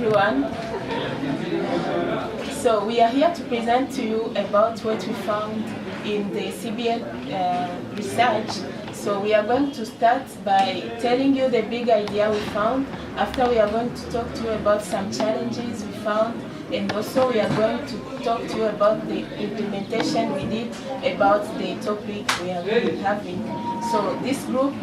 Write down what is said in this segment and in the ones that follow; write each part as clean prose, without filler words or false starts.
everyone. So we are here to present to you about what we found in the CBL research. So we are going to start by telling you the big idea we found. After, we are going to talk to you about some challenges we found, and also we are going to talk to you about the implementation we did about the topic we are having. So this group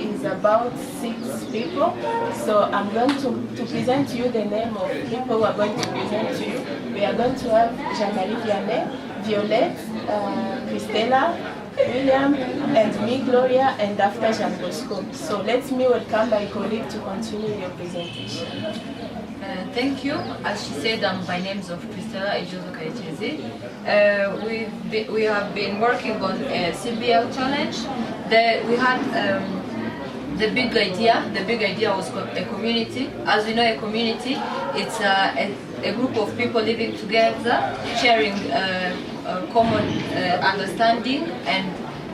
is about 6 people. So I'm going to present to you the name of people who are going to present to you. We are going to have Generarting, Violette, Christella, William, and me, Gloria, and after Jean Bosco. So let me welcome my colleague to continue your presentation. Thank you. As she said, my name is Christella Ejozo. We have been working on a CBL challenge. We had the big idea. The big idea was a community. As we know, a community, it's a group of people living together, sharing common understanding and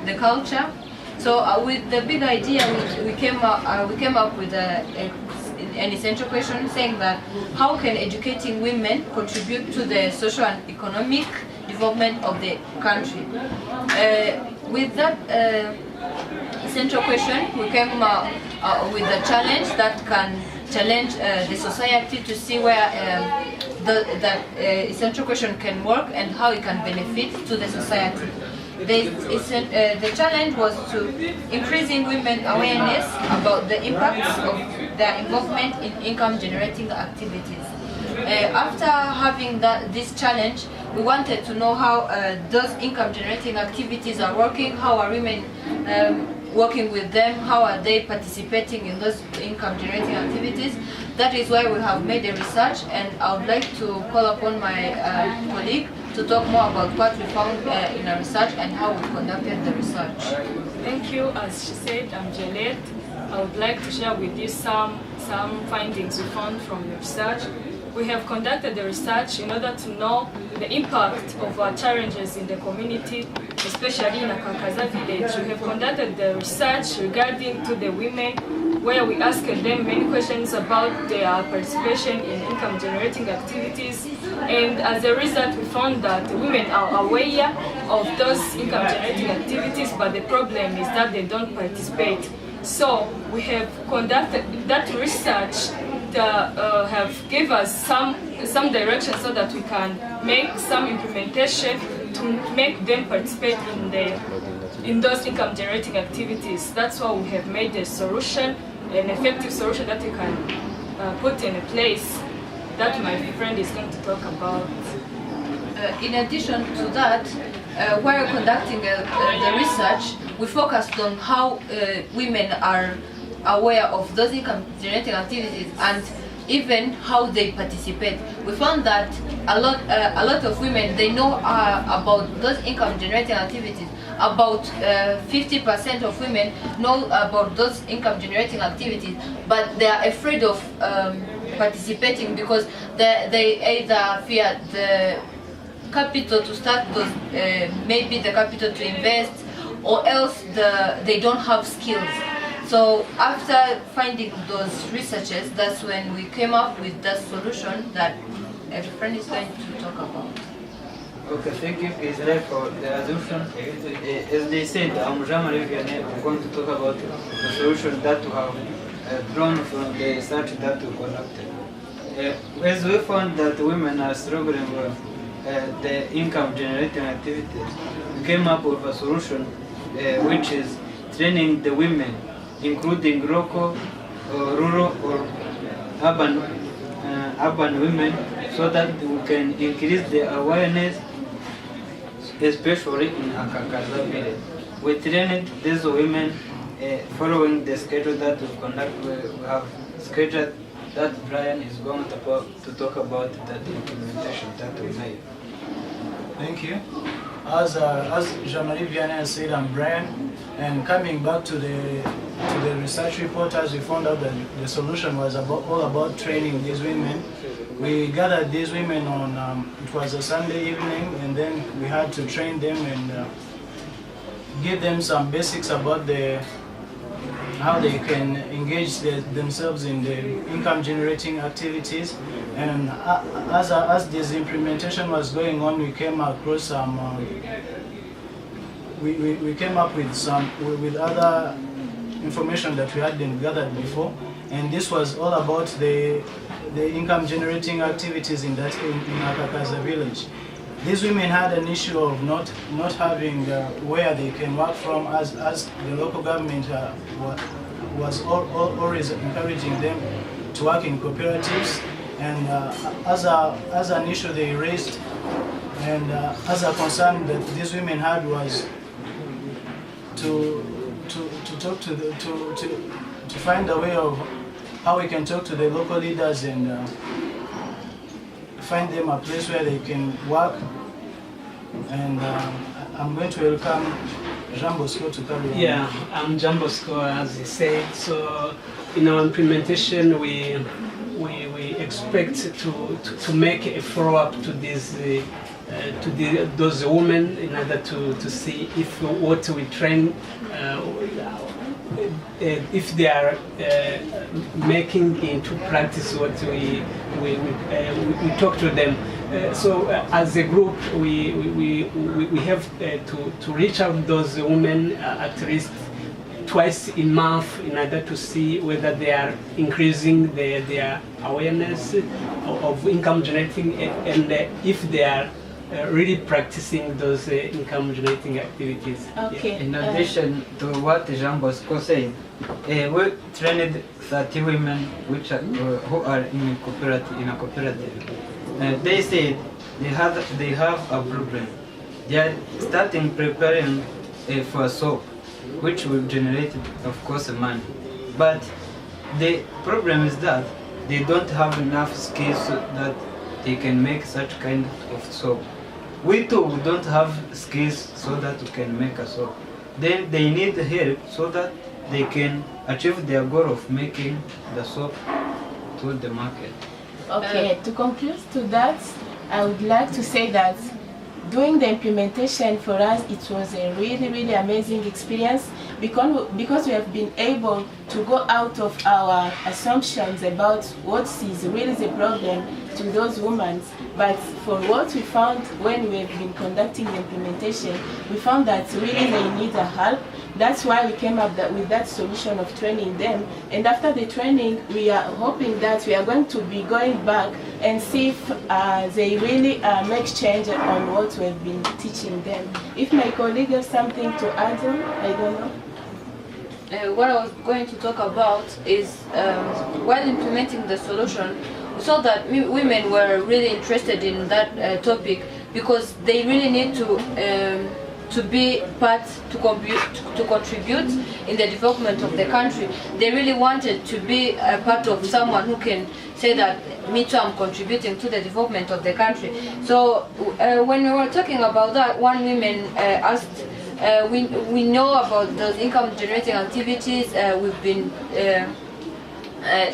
the culture. So with the big idea, we came up with an essential question, saying that how can educating women contribute to the social and economic development of the country? With that essential question, we came with a challenge that can challenge the society to see where the essential question can work and how it can benefit to the society. The challenge was to increasing women awareness about the impacts of their involvement in income-generating activities. After having this challenge, we wanted to know how those income-generating activities are working, how are women working with them, how are they participating in those income-generating activities. That is why we have made a research, and I would like to call upon my colleague to talk more about what we found in our research and how we conducted the research. Thank you. As she said, I'm Juliet. I would like to share with you some findings we found from the research. We have conducted the research in order to know the impact of our challenges in the community, especially in Akakaza village. We have conducted the research regarding to the women, where we asked them many questions about their participation in income-generating activities. And as a result, we found that women are aware of those income-generating activities, but the problem is that they don't participate. So we have conducted that research that have give us some direction so that we can make some implementation to make them participate in those income-generating activities. That's why we have made a solution, an effective solution that we can put in place that my friend is going to talk about. In addition to that, while conducting the research, we focused on how women are aware of those income-generating activities and even how they participate. We found that a lot of women, they know about those income-generating activities. About 50% of women know about those income-generating activities, but they are afraid of participating because they either fear the capital to start those, maybe the capital to invest, or else they don't have skills. So after finding those researches, that's when we came up with the solution that a friend is going to talk about. Okay, thank you, Israel, for the assumption. As they said, I'm Jean-Marie. I'm going to talk about the solution that we have drawn from the research that we conducted. As we found that women are struggling with the income-generating activities, we came up with a solution which is training the women, including local, rural, or urban women, so that we can increase the awareness, especially in Akakaza village. We trained these women following the schedule that we conduct. We have scheduled that Brian is going to talk about that implementation that we made. Thank you. As Jean-Marie Vianney said, I'm Brian, and coming back to the research report, as we found out that the solution was all about training these women. We gathered these women on, it was a Sunday evening, and then we had to train them and give them some basics about the how they can engage themselves in the income generating activities. And as this implementation was going on, we came across some, we came up with other information that we hadn't gathered before, and this was all about the income generating activities in Akakaza village. These women had an issue of not having where they can work from, as the local government was always encouraging them to work in cooperatives, and as an issue they raised, and as a concern that these women had was to talk to find a way of how we can talk to the local leaders and find them a place where they can work. And I'm going to welcome Jean Bosco to carry on. Yeah, I'm Jean Bosco, as he said. So in our implementation, we expect to make a follow-up to this. Those women, in order to see if what we train, if they are making into practice what we talk to them. So as a group, we have to reach out those women at least twice a month in order to see whether they are increasing their awareness of income generating, and if they are really practicing those income generating activities. Okay. In addition to what Jean Bosco said, we trained 30 women which are, who are in a cooperative. They said they have a problem. They are starting preparing for soap, which will generate, of course, money. But the problem is that they don't have enough skills so that they can make such kind of soap. We too don't have skills so that we can make a soap. Then they need help so that they can achieve their goal of making the soap to the market. Okay, to conclude to that, I would like to say that doing the implementation for us, it was a really amazing experience because we have been able to go out of our assumptions about what is really the problem to those women. But for what we found when we have been conducting the implementation, we found that really they need a help. That's why we came up with that solution of training them. And after the training, we are hoping that we are going to be going back and see if they really make change on what we have been teaching them. If my colleague has something to add on, I don't know. What I was going to talk about is while implementing the solution, we saw that women were really interested in that topic because they really need to be part, to contribute in the development of the country. They really wanted to be a part of someone who can say that, me too, I'm contributing to the development of the country. So when we were talking about that, one woman asked, we know about those income generating activities, we've been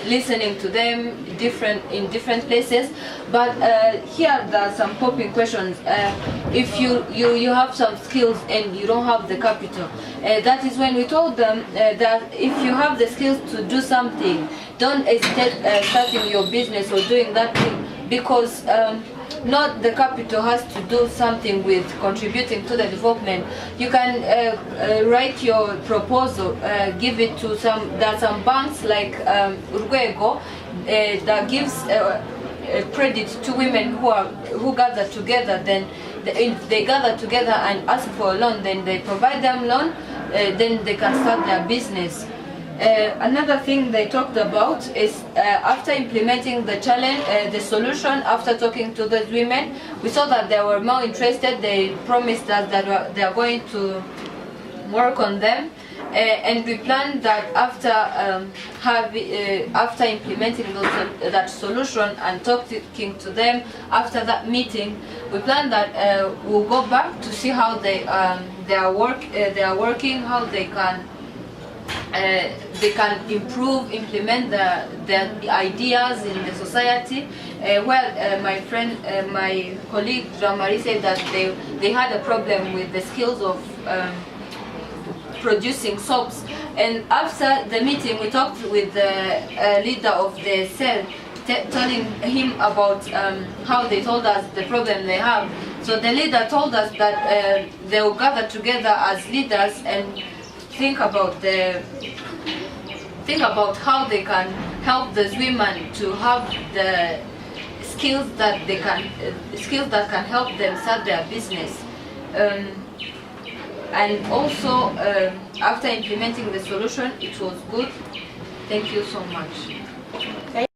listening to them in different places, but here there are some popping questions. If you have some skills and you don't have the capital, that is when we told them that if you have the skills to do something, don't hesitate starting your business or doing that thing, because not the capital has to do something with contributing to the development. You can write your proposal, give it to there are some banks like Urwego that gives credit to women who gather together. Then if they gather together and ask for a loan, then they provide them loan, then they can start their business. Another thing they talked about is after implementing the challenge, the solution, after talking to those women, we saw that they were more interested. They promised us that they are going to work on them, and we planned that after implementing that solution and talking to them after that meeting, we planned that we'll go back to see how they are working, how they can improve, implement the ideas in the society. My colleague Jean-Marie said that they had a problem with the skills of producing soaps, And after the meeting, we talked with the leader of the cell, telling him about how they told us the problem they have. So the leader told us that they will gather together as leaders and think about how they can help those women to have the skills that can help them start their business. And also, after implementing the solution, it was good. Thank you so much.